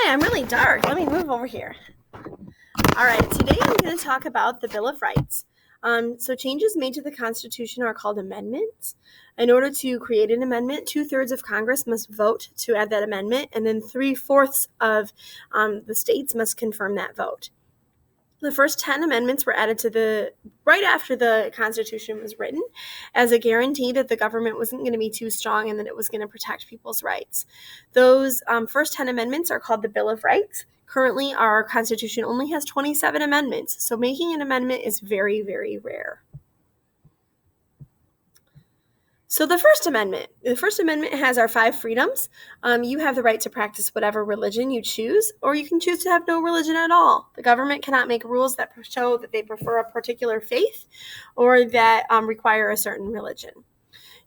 Hi, I'm really dark. Let me move over here. All right, today I'm going to talk about the Bill of Rights. So changes made to the Constitution are called amendments. In order to create an amendment, 2/3 of Congress must vote to add that amendment, and then 3/4 of the states must confirm that vote. The first 10 amendments were added right after the Constitution was written as a guarantee that the government wasn't going to be too strong and that it was going to protect people's rights. Those first 10 amendments are called the Bill of Rights. Currently, our Constitution only has 27 amendments, so making an amendment is very, very rare. So the First Amendment has our 5 freedoms. You have the right to practice whatever religion you choose, or you can choose to have no religion at all. The government cannot make rules that show that they prefer a particular faith or that require a certain religion.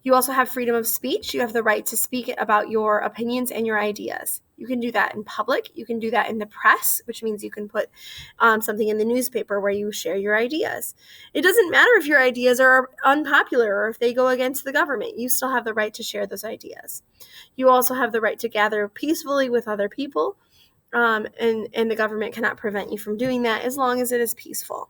You also have freedom of speech. You have the right to speak about your opinions and your ideas. You can do that in public. You can do that in the press, which means you can put something in the newspaper where you share your ideas. It doesn't matter if your ideas are unpopular or if they go against the government. You still have the right to share those ideas. You also have the right to gather peacefully with other people, and the government cannot prevent you from doing that as long as it is peaceful.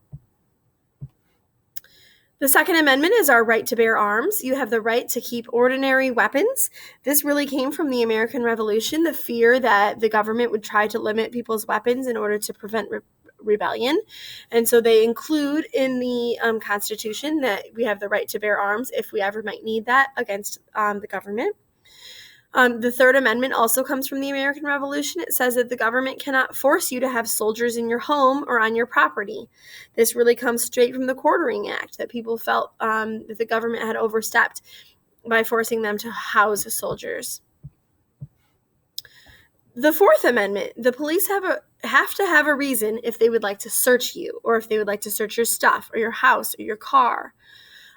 The Second Amendment is our right to bear arms. You have the right to keep ordinary weapons. This really came from the American Revolution, the fear that the government would try to limit people's weapons in order to prevent rebellion. And so they include in the Constitution that we have the right to bear arms if we ever might need that against the government. The Third Amendment also comes from the American Revolution. It says that the government cannot force you to have soldiers in your home or on your property. This really comes straight from the Quartering Act, that people felt that the government had overstepped by forcing them to house soldiers. The Fourth Amendment, the police have to have a reason if they would like to search you, or if they would like to search your stuff or your house or your car.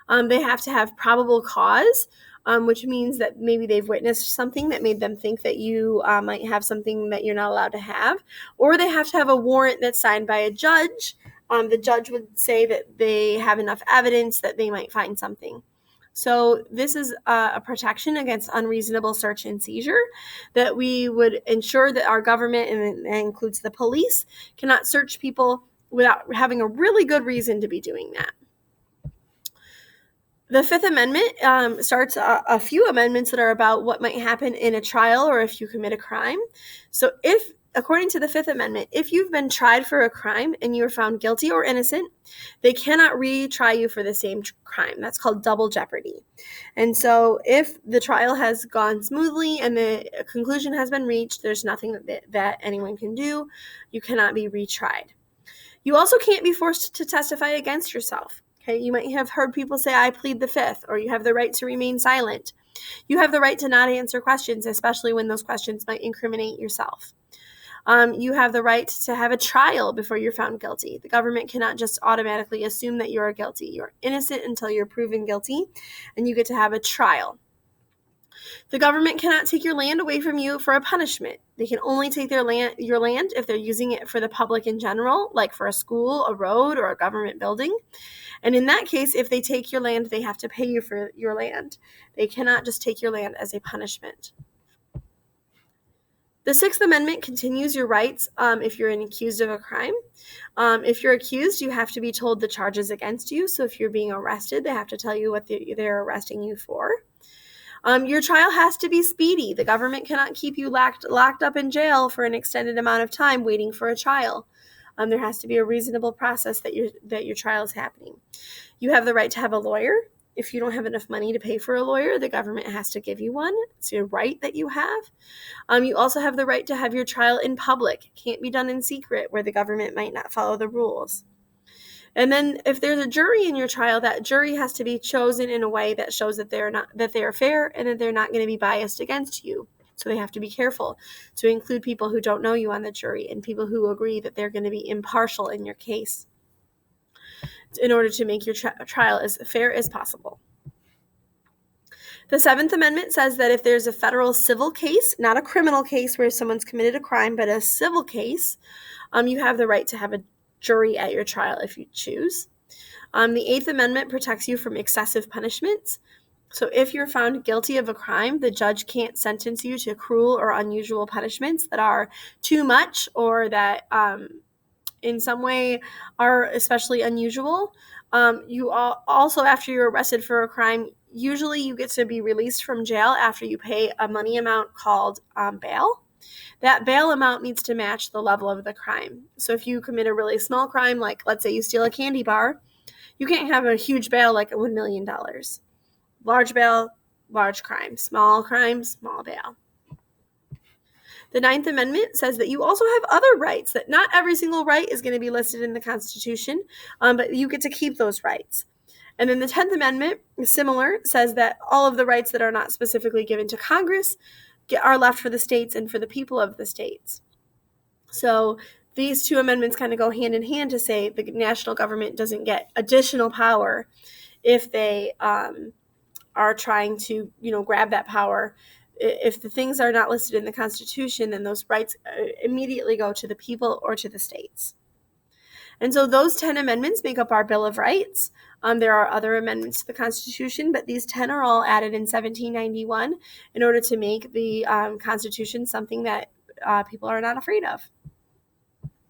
They have to have probable cause, which means that maybe they've witnessed something that made them think that you might have something that you're not allowed to have, or they have to have a warrant that's signed by a judge. The judge would say that they have enough evidence that they might find something. So this is a protection against unreasonable search and seizure, that we would ensure that our government, and that includes the police, cannot search people without having a really good reason to be doing that. The Fifth Amendment starts a few amendments that are about what might happen in a trial or if you commit a crime. So according to the Fifth Amendment, if you've been tried for a crime and you are found guilty or innocent, they cannot retry you for the same crime. That's called double jeopardy. And so if the trial has gone smoothly and the conclusion has been reached, there's nothing that anyone can do. You cannot be retried. You also can't be forced to testify against yourself. Okay, you might have heard people say, I plead the fifth, or you have the right to remain silent. You have the right to not answer questions, especially when those questions might incriminate yourself. You have the right to have a trial before you're found guilty. The government cannot just automatically assume that you're guilty. You're innocent until you're proven guilty, and you get to have a trial. The government cannot take your land away from you for a punishment. They can only take your land if they're using it for the public in general, like for a school, a road, or a government building. And in that case, if they take your land, they have to pay you for your land. They cannot just take your land as a punishment. The Sixth Amendment continues your rights if you're accused of a crime. If you're accused, you have to be told the charges against you. So if you're being arrested, they have to tell you what they're arresting you for. Your trial has to be speedy. The government cannot keep you locked up in jail for an extended amount of time waiting for a trial. There has to be a reasonable process that your trial is happening. You have the right to have a lawyer. If you don't have enough money to pay for a lawyer, the government has to give you one. It's a right that you have. You also have the right to have your trial in public. It can't be done in secret where the government might not follow the rules. And then if there's a jury in your trial, that jury has to be chosen in a way that shows that they are fair and that they're not going to be biased against you. So they have to be careful to include people who don't know you on the jury and people who agree that they're going to be impartial in your case in order to make your trial as fair as possible. The Seventh Amendment says that if there's a federal civil case, not a criminal case where someone's committed a crime, but a civil case, you have the right to have a jury at your trial if you choose. The Eighth Amendment protects you from excessive punishments. So if you're found guilty of a crime, the judge can't sentence you to cruel or unusual punishments that are too much or that in some way are especially unusual. You also, after you're arrested for a crime, usually you get to be released from jail after you pay a money amount called bail. That bail amount needs to match the level of the crime. So if you commit a really small crime, like let's say you steal a candy bar, you can't have a huge bail like $1 million. Large bail, large crime. Small crime, small bail. The Ninth Amendment says that you also have other rights, that not every single right is going to be listed in the Constitution, but you get to keep those rights. And then the 10th Amendment, similar, says that all of the rights that are not specifically given to Congress are left for the states and for the people of the states. So these two amendments kind of go hand in hand to say the national government doesn't get additional power if they are trying to, grab that power. If the things are not listed in the Constitution, then those rights immediately go to the people or to the states. And so those 10 amendments make up our Bill of Rights. There are other amendments to the Constitution, but these 10 are all added in 1791 in order to make the Constitution something that people are not afraid of.